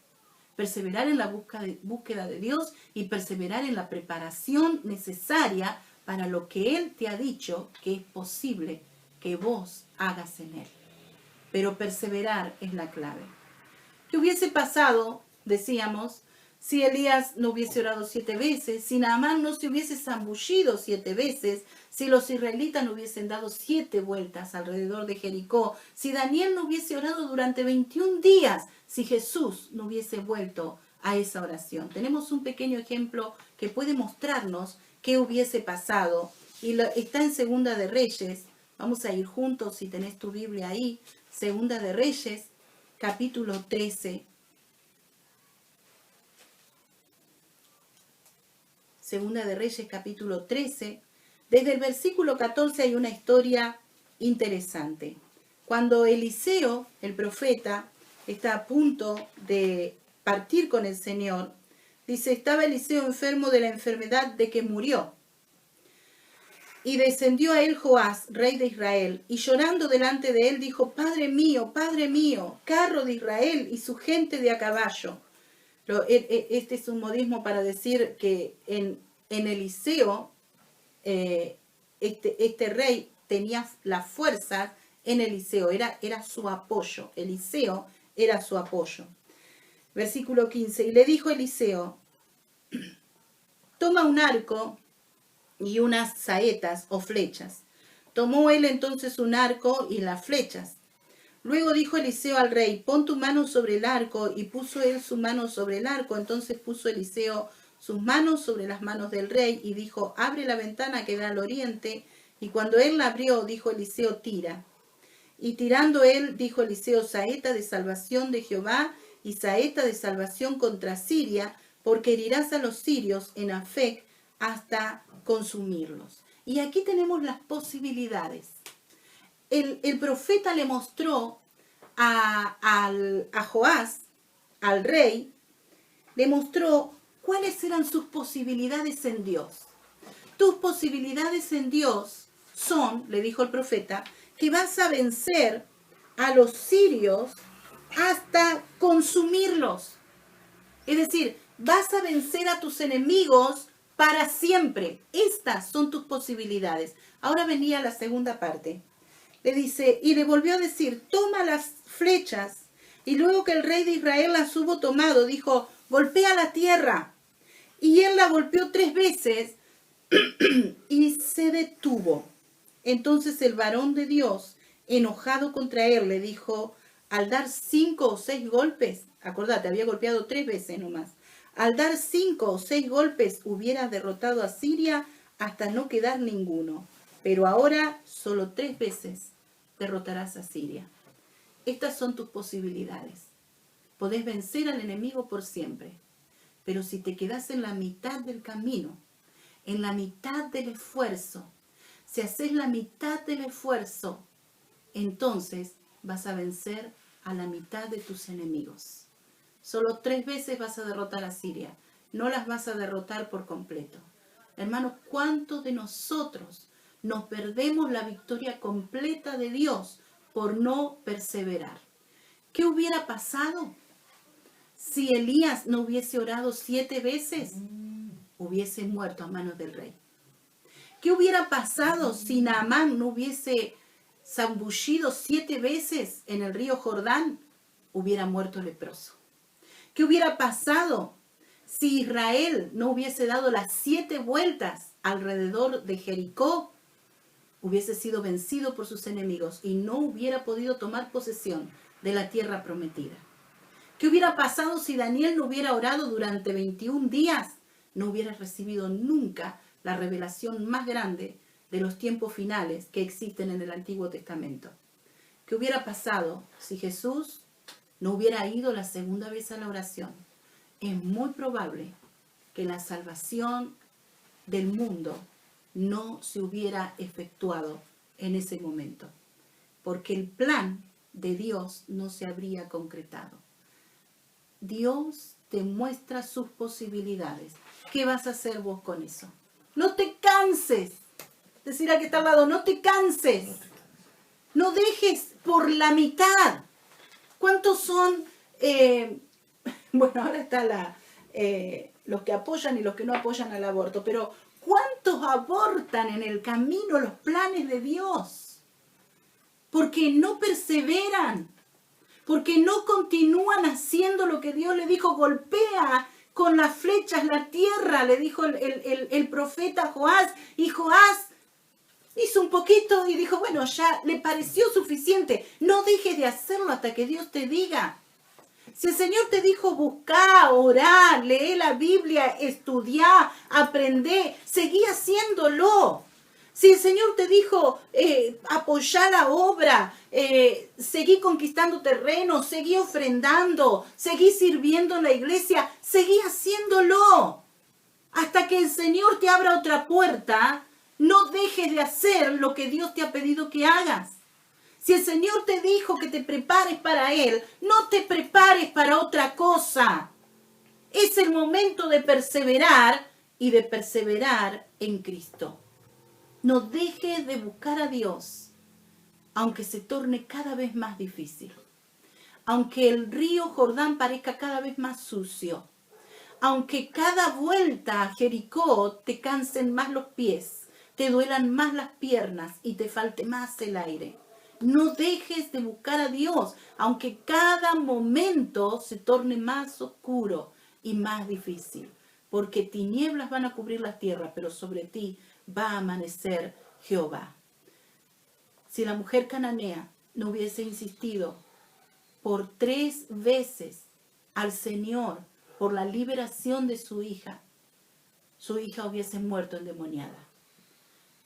Perseverar en la búsqueda de Dios y perseverar en la preparación necesaria para lo que Él te ha dicho que es posible que vos hagas en Él. Pero perseverar es la clave. ¿Qué hubiese pasado, decíamos, si Elías no hubiese orado 7 veces, si Naamán no se hubiese zambullido 7 veces, si los israelitas no hubiesen dado 7 vueltas alrededor de Jericó, si Daniel no hubiese orado durante 21 días, si Jesús no hubiese vuelto a esa oración? Tenemos un pequeño ejemplo que puede mostrarnos qué hubiese pasado. Y está en Segunda de Reyes. Vamos a ir juntos, si tenés tu Biblia ahí. Segunda de Reyes, capítulo 13. Segunda de Reyes, capítulo 13. Desde el versículo 14 hay una historia interesante. Cuando Eliseo, el profeta, está a punto de partir con el Señor, dice: estaba Eliseo enfermo de la enfermedad de que murió. Y descendió a él Joás, rey de Israel, y llorando delante de él dijo: Padre mío, carro de Israel y su gente de a caballo. Este es un modismo para decir que en Eliseo, este rey tenía la fuerza en Eliseo, era su apoyo. Eliseo era su apoyo. Versículo 15. Y le dijo Eliseo: toma un arco y unas saetas o flechas. Tomó él entonces un arco y las flechas. Luego dijo Eliseo al rey: pon tu mano sobre el arco. Y puso él su mano sobre el arco. Entonces puso Eliseo sus manos sobre las manos del rey y dijo: abre la ventana que da al oriente. Y cuando él la abrió, dijo Eliseo: tira. Y tirando él, dijo Eliseo, saeta de salvación de Jehová y saeta de salvación contra Siria, porque herirás a los sirios en Afec hasta consumirlos. Y aquí tenemos las posibilidades. El profeta le mostró a Joás, al rey, le mostró cuáles eran sus posibilidades en Dios. Tus posibilidades en Dios son, le dijo el profeta, que vas a vencer a los sirios hasta consumirlos. Es decir, vas a vencer a tus enemigos para siempre. Estas son tus posibilidades. Ahora venía la segunda parte. Le dice, y le volvió a decir, toma las flechas. Y luego que el rey de Israel las hubo tomado, dijo, golpea la tierra. Y él la golpeó 3 veces y se detuvo. Entonces el varón de Dios, enojado contra él, le dijo, al dar 5 o 6 golpes, acordate, había golpeado 3 veces nomás, al dar 5 o 6 golpes hubieras derrotado a Siria hasta no quedar ninguno. Pero ahora solo 3 veces derrotarás a Siria. Estas son tus posibilidades. Podés vencer al enemigo por siempre. Pero si te quedás en la mitad del camino, en la mitad del esfuerzo, si haces la mitad del esfuerzo, entonces vas a vencer a la mitad de tus enemigos. Solo 3 veces vas a derrotar a Siria. No las vas a derrotar por completo. Hermanos, ¿cuántos de nosotros nos perdemos la victoria completa de Dios por no perseverar? ¿Qué hubiera pasado si Elías no hubiese orado 7 veces? Hubiese muerto a manos del rey. ¿Qué hubiera pasado si Naamán no hubiese zambullido 7 veces en el río Jordán? Hubiera muerto leproso. ¿Qué hubiera pasado si Israel no hubiese dado las 7 vueltas alrededor de Jericó? Hubiese sido vencido por sus enemigos y no hubiera podido tomar posesión de la tierra prometida. ¿Qué hubiera pasado si Daniel no hubiera orado durante 21 días? No hubiera recibido nunca la revelación más grande de los tiempos finales que existen en el Antiguo Testamento. ¿Qué hubiera pasado si Jesús no hubiera ido la segunda vez a la oración? Es muy probable que la salvación del mundo no se hubiera efectuado en ese momento, porque el plan de Dios no se habría concretado. Dios te muestra sus posibilidades. ¿Qué vas a hacer vos con eso? No te canses. Decir al que está al lado, no te canses. No dejes por la mitad. ¿Cuántos son? Bueno, ahora está los que apoyan y los que no apoyan al aborto, pero ¿cuántos abortan en el camino los planes de Dios? Porque no perseveran, porque no continúan haciendo lo que Dios le dijo. Golpea con las flechas la tierra, le dijo el profeta Joás, y Joás hizo un poquito y dijo, bueno, ya le pareció suficiente. No dejes de hacerlo hasta que Dios te diga. Si el Señor te dijo buscar, orar, leer la Biblia, estudiar, aprender, seguí haciéndolo. Si el Señor te dijo apoyar la obra, seguí conquistando terreno, seguí ofrendando, seguí sirviendo en la iglesia, seguí haciéndolo. Hasta que el Señor te abra otra puerta, no dejes de hacer lo que Dios te ha pedido que hagas. Si el Señor te dijo que te prepares para Él, no te prepares para otra cosa. Es el momento de perseverar y de perseverar en Cristo. No dejes de buscar a Dios, aunque se torne cada vez más difícil. Aunque el río Jordán parezca cada vez más sucio. Aunque cada vuelta a Jericó te cansen más los pies, te duelan más las piernas y te falte más el aire. No dejes de buscar a Dios, aunque cada momento se torne más oscuro y más difícil. Porque tinieblas van a cubrir la tierra, pero sobre ti va a amanecer Jehová. Si la mujer cananea no hubiese insistido por 3 veces al Señor por la liberación de su hija hubiese muerto endemoniada.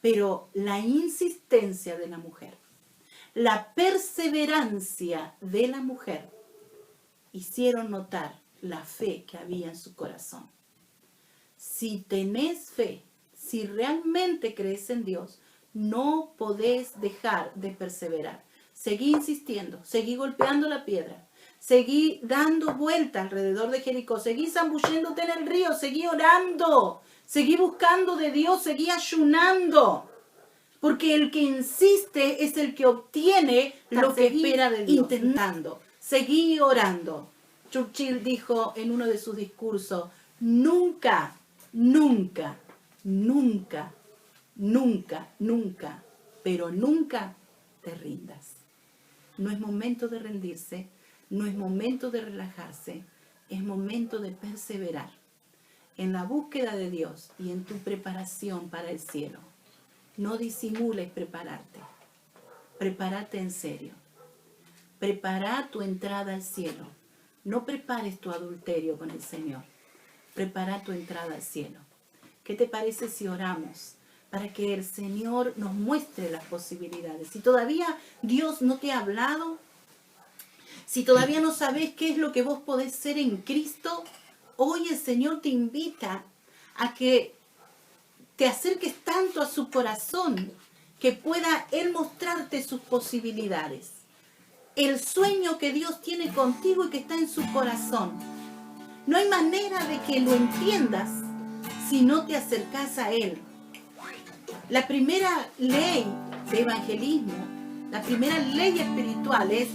Pero la insistencia de la mujer, la perseverancia de la mujer hicieron notar la fe que había en su corazón. Si tenés fe, si realmente crees en Dios, no podés dejar de perseverar. Seguí insistiendo, seguí golpeando la piedra, seguí dando vueltas alrededor de Jericó, seguí zambulléndote en el río, seguí orando, seguí buscando de Dios, seguí ayunando. Porque el que insiste es el que obtiene lo que espera de Dios. Intentando, seguí orando. Churchill dijo en uno de sus discursos, nunca, nunca, nunca, nunca, nunca, pero nunca te rindas. No es momento de rendirse, no es momento de relajarse, es momento de perseverar en la búsqueda de Dios y en tu preparación para el cielo. No disimules prepararte, prepárate en serio. Prepara tu entrada al cielo. No prepares tu adulterio con el Señor. Prepara tu entrada al cielo. ¿Qué te parece si oramos para que el Señor nos muestre las posibilidades? Si todavía Dios no te ha hablado, si todavía no sabes qué es lo que vos podés ser en Cristo, hoy el Señor te invita a que te acerques tanto a su corazón que pueda Él mostrarte sus posibilidades. El sueño que Dios tiene contigo y que está en su corazón. No hay manera de que lo entiendas si no te acercas a Él. La primera ley de evangelismo, la primera ley espiritual es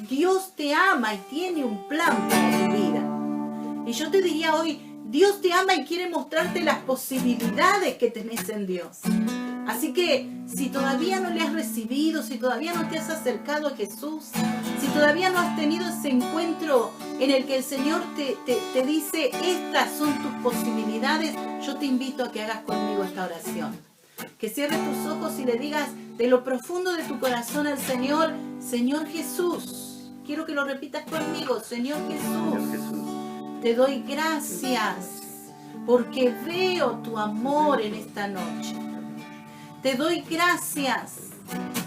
Dios te ama y tiene un plan para tu vida. Y yo te diría hoy, Dios te ama y quiere mostrarte las posibilidades que tenés en Dios. Así que si todavía no le has recibido, si todavía no te has acercado a Jesús, si todavía no has tenido ese encuentro en el que el Señor te dice, estas son tus posibilidades, yo te invito a que hagas conmigo esta oración. Que cierres tus ojos y le digas de lo profundo de tu corazón al Señor, Señor Jesús. Quiero que lo repitas conmigo, Señor Jesús. Te doy gracias porque veo tu amor en esta noche. Te doy gracias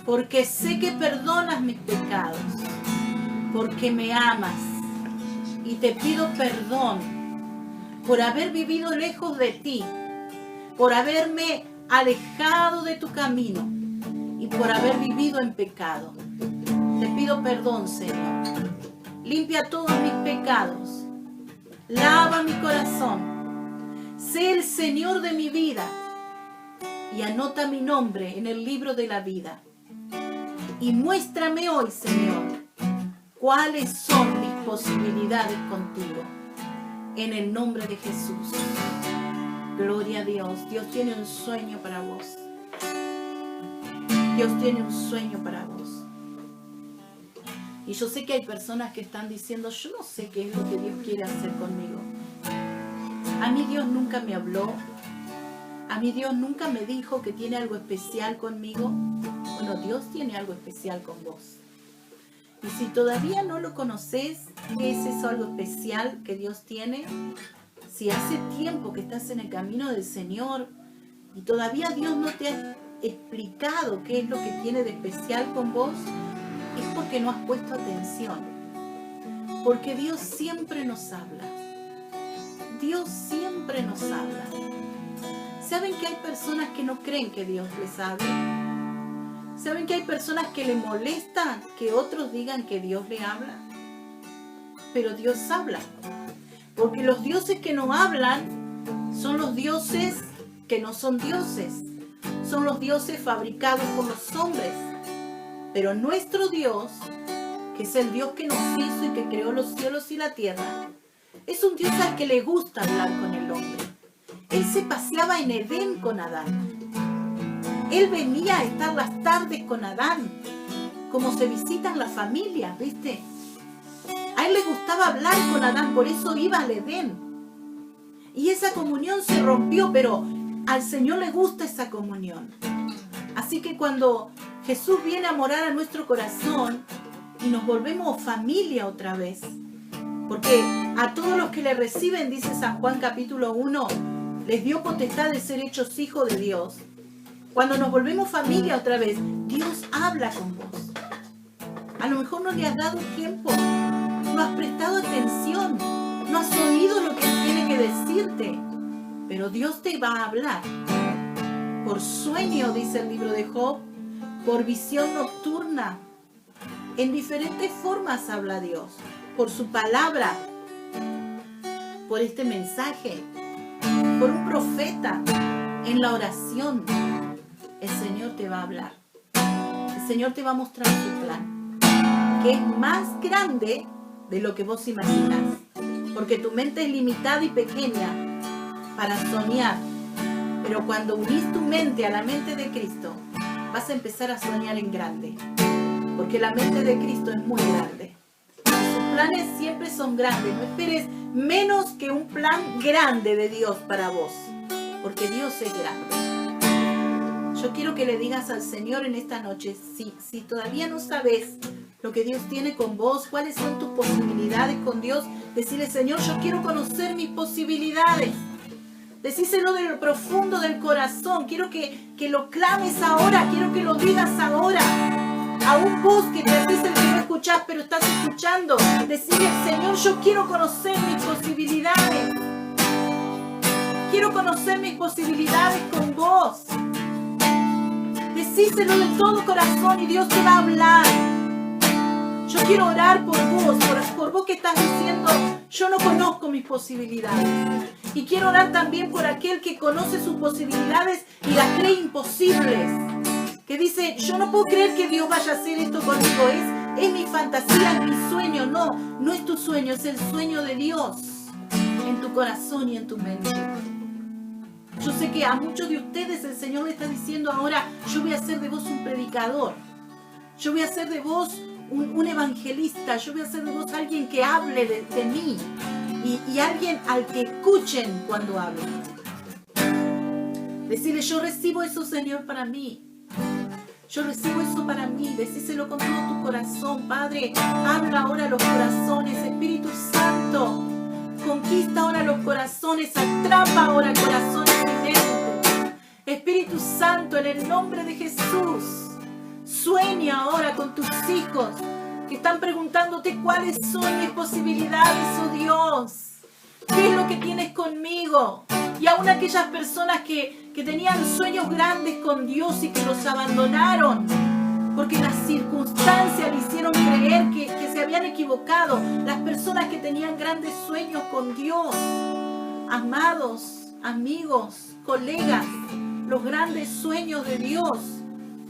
porque sé que perdonas mis pecados, porque me amas. Y te pido perdón por haber vivido lejos de ti, por haberme alejado de tu camino y por haber vivido en pecado. Te pido perdón, Señor. Limpia todos mis pecados. Lava mi corazón. Sé el Señor de mi vida. Y anota mi nombre en el libro de la vida. Y muéstrame hoy, Señor, cuáles son mis posibilidades contigo. En el nombre de Jesús. Gloria a Dios. Dios tiene un sueño para vos. Dios tiene un sueño para vos. Y yo sé que hay personas que están diciendo, yo no sé qué es lo que Dios quiere hacer conmigo. A mí Dios nunca me habló. A mí Dios nunca me dijo que tiene algo especial conmigo. Bueno, Dios tiene algo especial con vos. Y si todavía no lo conoces, ¿qué es eso algo especial que Dios tiene? Si hace tiempo que estás en el camino del Señor y todavía Dios no te ha explicado qué es lo que tiene de especial con vos, es porque no has puesto atención. Porque Dios siempre nos habla. Dios siempre nos habla. ¿Saben que hay personas que no creen que Dios les hable? ¿Saben que hay personas que le molestan que otros digan que Dios le habla? Pero Dios habla. Porque los dioses que no hablan son los dioses que no son dioses. Son los dioses fabricados por los hombres. Pero nuestro Dios, que es el Dios que nos hizo y que creó los cielos y la tierra, es un Dios al que le gusta hablar con el hombre. Él se paseaba en Edén con Adán. Él venía a estar las tardes con Adán, como se visitan las familias, ¿viste? A él le gustaba hablar con Adán, por eso iba al Edén. Y esa comunión se rompió, pero al Señor le gusta esa comunión. Así que cuando Jesús viene a morar a nuestro corazón y nos volvemos familia otra vez, porque a todos los que le reciben, dice San Juan capítulo 1, les dio potestad de ser hechos hijos de Dios. Cuando nos volvemos familia otra vez, Dios habla con vos. A lo mejor no le has dado tiempo, no has prestado atención, no has oído lo que Él tiene que decirte. Pero Dios te va a hablar. Por sueño, dice el libro de Job, por visión nocturna. En diferentes formas habla Dios. Por su palabra, por este mensaje, por un profeta, en la oración. El Señor te va a hablar. El Señor te va a mostrar su plan, que es más grande de lo que vos imaginas. Porque tu mente es limitada y pequeña para soñar. Pero cuando unís tu mente a la mente de Cristo, vas a empezar a soñar en grande. Porque la mente de Cristo es muy grande. Sus planes siempre son grandes. No esperes menos que un plan grande de Dios para vos. Porque Dios es grande. Yo quiero que le digas al Señor en esta noche, si todavía no sabes lo que Dios tiene con vos, cuáles son tus posibilidades con Dios, decirle, Señor, yo quiero conocer mis posibilidades. Decíselo de lo profundo del corazón. Quiero que lo clames ahora. Quiero que lo digas ahora. Aún vos que te haces el que no escuchás, pero estás escuchando. Decirle, Señor, yo quiero conocer mis posibilidades. Quiero conocer mis posibilidades con vos. Decíselo de todo corazón y Dios te va a hablar. Yo quiero orar por vos que estás diciendo, yo no conozco mis posibilidades. Y quiero orar también por aquel que conoce sus posibilidades y las cree imposibles. Que dice, yo no puedo creer que Dios vaya a hacer esto conmigo. Es mi fantasía, es mi sueño. No es tu sueño, es el sueño de Dios en tu corazón y en tu mente. Yo sé que a muchos de ustedes el Señor le está diciendo ahora, yo voy a hacer de vos un predicador. Yo voy a hacer de vos un evangelista. Yo voy a hacer de vos alguien que hable de mí. Y alguien al que escuchen cuando hablen. Decirle, yo recibo eso, Señor, para mí. Yo recibo eso para mí. Decíselo con todo tu corazón, Padre. Habla ahora a los corazones, Espíritu Santo. Conquista ahora los corazones. Atrapa ahora corazones y mente. Espíritu Santo, en el nombre de Jesús. Sueña ahora con tus hijos que están preguntándote cuáles son mis posibilidades, oh Dios. ¿Qué es lo que tienes conmigo? Y aún aquellas personas que tenían sueños grandes con Dios y que los abandonaron porque las circunstancias le hicieron creer que se habían equivocado. Las personas que tenían grandes sueños con Dios, amados, amigos, colegas, los grandes sueños de Dios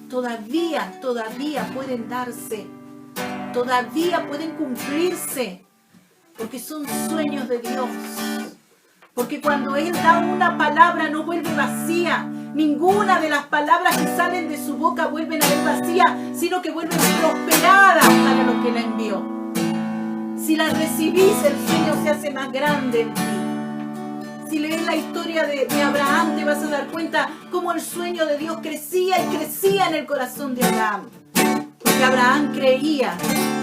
todavía pueden darse. Todavía pueden cumplirse, porque son sueños de Dios. Porque cuando Él da una palabra no vuelve vacía. Ninguna de las palabras que salen de su boca vuelven a ir vacía, sino que vuelven prosperadas para lo que la envió. Si la recibís, el sueño se hace más grande en ti. Si lees la historia de Abraham, te vas a dar cuenta cómo el sueño de Dios crecía y crecía en el corazón de Abraham. Porque Abraham creía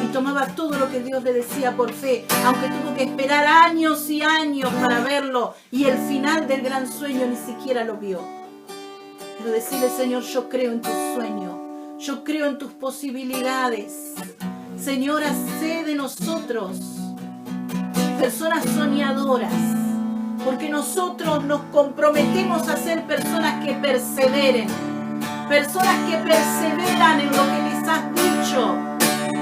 y tomaba todo lo que Dios le decía por fe, aunque tuvo que esperar años y años para verlo, y el final del gran sueño ni siquiera lo vio. Pero decirle, Señor, yo creo en tu sueño, yo creo en tus posibilidades. Señor, hacé de nosotros personas soñadoras, porque nosotros nos comprometemos a ser personas que perseveren. Personas que perseveran en lo que les has dicho.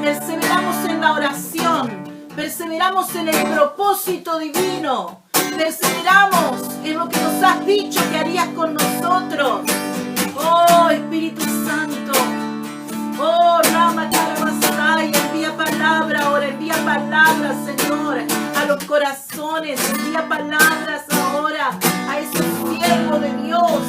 Perseveramos en la oración. Perseveramos en el propósito divino. Perseveramos en lo que nos has dicho que harías con nosotros. Oh, Espíritu Santo. Oh, Rama Tarabasai, envía palabra ahora. Envía palabras, Señor, a los corazones. Envía palabras ahora a esos siervos de Dios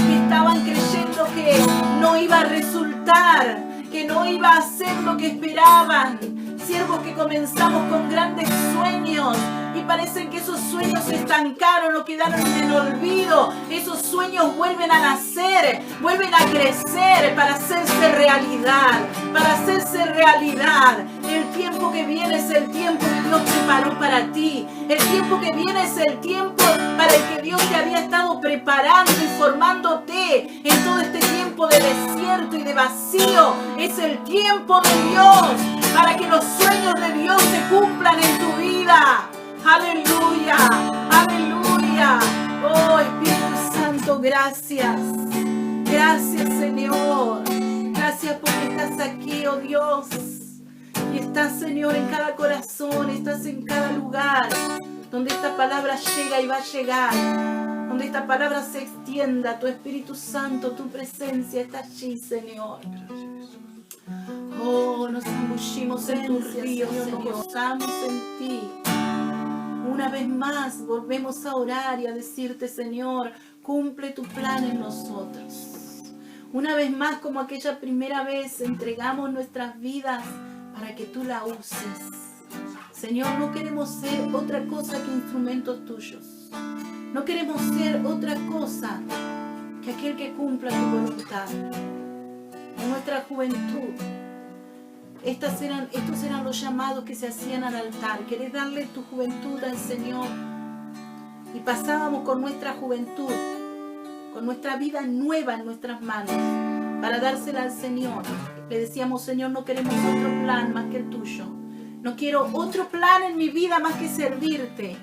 que estaban creyendo que no iba a resultar, que no iba a hacer lo que esperaban. Siervos que comenzamos con grandes sueños y parecen que esos sueños se estancaron o quedaron en el olvido. Esos sueños vuelven a nacer, vuelven a crecer para hacerse realidad, para hacerse realidad. El tiempo que viene es el tiempo que Dios preparó para ti. El tiempo que viene es el tiempo para el que Dios te había estado preparando y formándote en todo este tiempo de desierto. desierto y de vacío. Es el tiempo de Dios para que los sueños de Dios se cumplan en tu vida. Aleluya, aleluya. Oh Espíritu Santo, gracias. Gracias, Señor. Gracias porque estás aquí, oh Dios. Y estás, Señor, en cada corazón, estás en cada lugar donde esta palabra llega y va a llegar. Donde esta palabra se extienda, tu Espíritu Santo, tu presencia está allí, Señor. Oh, nos zambullimos en tu río, Señor, nos gozamos en ti. Una vez más volvemos a orar y a decirte, Señor, cumple tu plan en nosotros. Una vez más, como aquella primera vez, entregamos nuestras vidas para que tú la uses. Señor, no queremos ser otra cosa que instrumentos tuyos. No queremos ser otra cosa que aquel que cumpla tu voluntad. En nuestra juventud, estos eran los llamados que se hacían al altar. ¿Querés darle tu juventud al Señor? Y pasábamos con nuestra juventud, con nuestra vida nueva en nuestras manos, para dársela al Señor. Le decíamos, Señor, no queremos otro plan más que el tuyo. No quiero otro plan en mi vida más que servirte.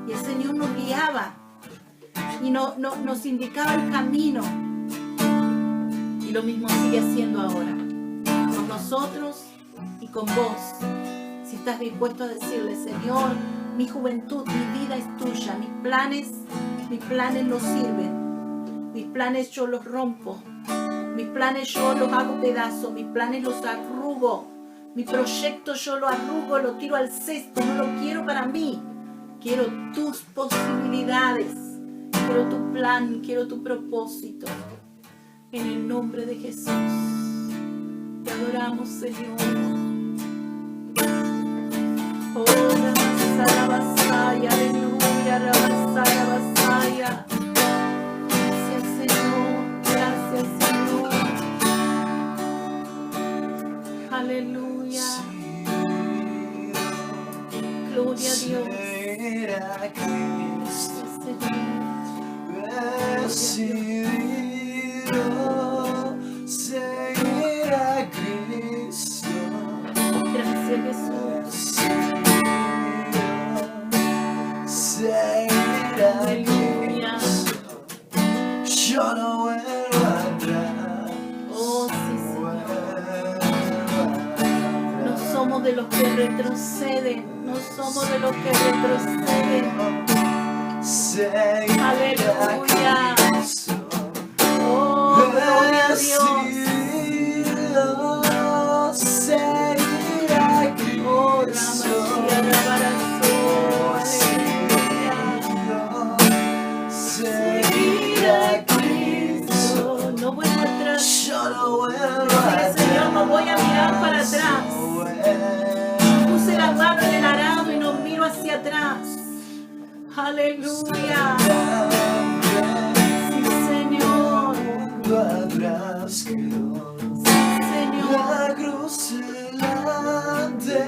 Y el Señor nos guiaba y nos indicaba el camino. Y lo mismo sigue haciendo ahora, con nosotros y con vos. Si estás dispuesto a decirle, Señor, mi juventud, mi vida es tuya, mis planes no sirven. Mis planes yo los rompo. Mis planes yo los hago pedazos. Mis planes los arrugo. Mi proyecto yo lo arrugo, lo tiro al cesto. No lo quiero para mí. Quiero tus posibilidades. Quiero tu plan. Quiero tu propósito. En el nombre de Jesús. Te adoramos, Señor. Oh, Rabasaya, aleluya, Rabasaya, Rabasaya. Gracias, Señor. Gracias, Señor. Aleluya. Gloria a Dios. Seguir a Cristo. Gracias, Jesús. Seguir a Aleluya. Cristo. Yo no vuelvo atrás. Oh, sí, Señor. No somos de los que retroceden. No somos de los que retroceden. Seguir Aleluya. a Cristo. Oh, gloria a Dios. Seguir a Cristo. Oh, Ramasía, Rabarazo. Aleluya. Seguir a Cristo. No vuelvo atrás. Yo no vuelvo Dile, atrás. Señor, no voy a mirar para atrás. Puse la mano en el arado y no miro hacia atrás. Aleluya. Sí, Señor. Atrás quedó Sí, Señor. la cruz delante,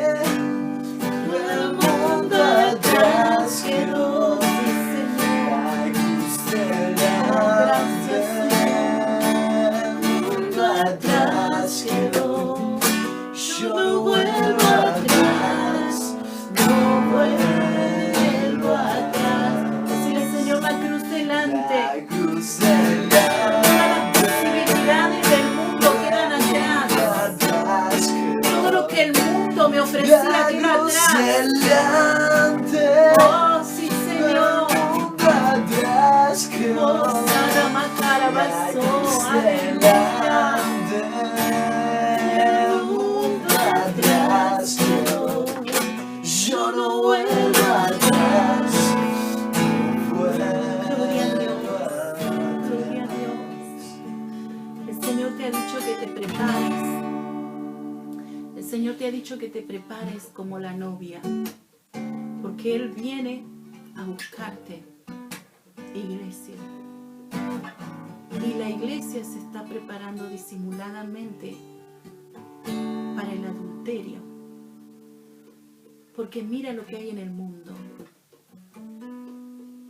El mundo atrás quedó. Sí, Señor. la cruz Gracias, delante, el mundo atrás quedó. Yo no vuelvo atrás, no vuelvo atrás. Decirle, Señor, la cruz delante. La cruz Todas las delante, posibilidades del mundo quedan atrás. atrás quedó. Todo lo que el mundo me ofrecía La queda cruz atrás. delante, Oh, sí, Señor. el mundo atrás Oh, quedó. Sara Macara La Basó. cruz Aleluya. delante, el mundo atrás quedó. Yo no vuelvo atrás, no Gloria a Dios. vuelvo atrás. Gloria a Dios. El Señor te ha dicho que te prepares. El Señor te ha dicho que te prepares como la novia. Porque Él viene a buscarte, iglesia. Y la iglesia se está preparando disimuladamente para el adulterio. Porque mira lo que hay en el mundo.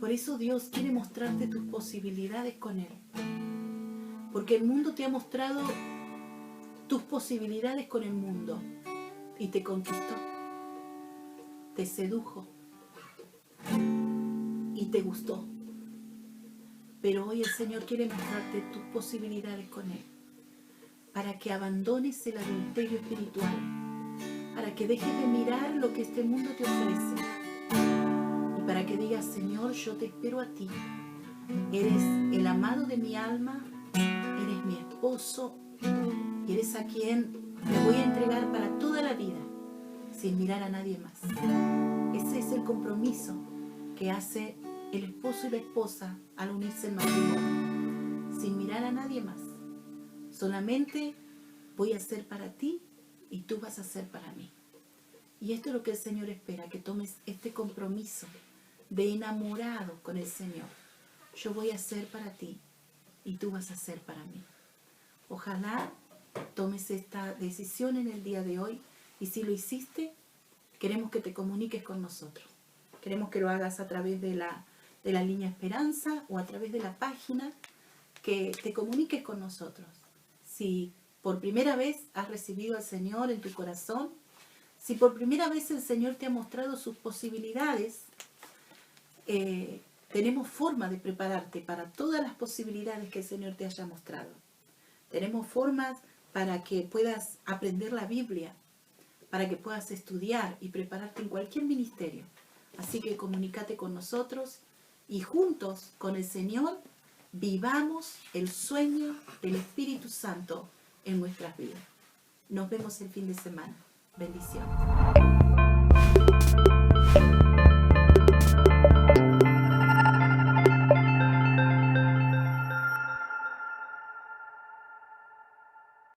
Por eso Dios quiere mostrarte tus posibilidades con Él. Porque el mundo te ha mostrado tus posibilidades con el mundo y te conquistó, te sedujo y te gustó. Pero hoy el Señor quiere mostrarte tus posibilidades con Él, para que abandones el adulterio espiritual, para que dejes de mirar lo que este mundo te ofrece y para que digas: Señor, yo te espero a ti. Eres el amado de mi alma, eres mi esposo y eres a quien me voy a entregar para toda la vida, sin mirar a nadie más. Ese es el compromiso que hace el esposo y la esposa al unirse en matrimonio, sin mirar a nadie más. Solamente voy a hacer para ti y tú vas a hacer para mí. Y esto es lo que el Señor espera, que tomes este compromiso de enamorado con el Señor. Yo voy a hacer para ti y tú vas a hacer para mí. Ojalá tomes esta decisión en el día de hoy, y si lo hiciste, queremos que te comuniques con nosotros. Queremos que lo hagas a través de la línea Esperanza o a través de la página, que te comuniques con nosotros. Si por primera vez has recibido al Señor en tu corazón, si por primera vez el Señor te ha mostrado sus posibilidades, tenemos forma de prepararte para todas las posibilidades que el Señor te haya mostrado. Tenemos formas para que puedas aprender la Biblia, para que puedas estudiar y prepararte en cualquier ministerio. Así que comunícate con nosotros y juntos con el Señor vivamos el sueño del Espíritu Santo en nuestras vidas. Nos vemos el fin de semana. Bendiciones.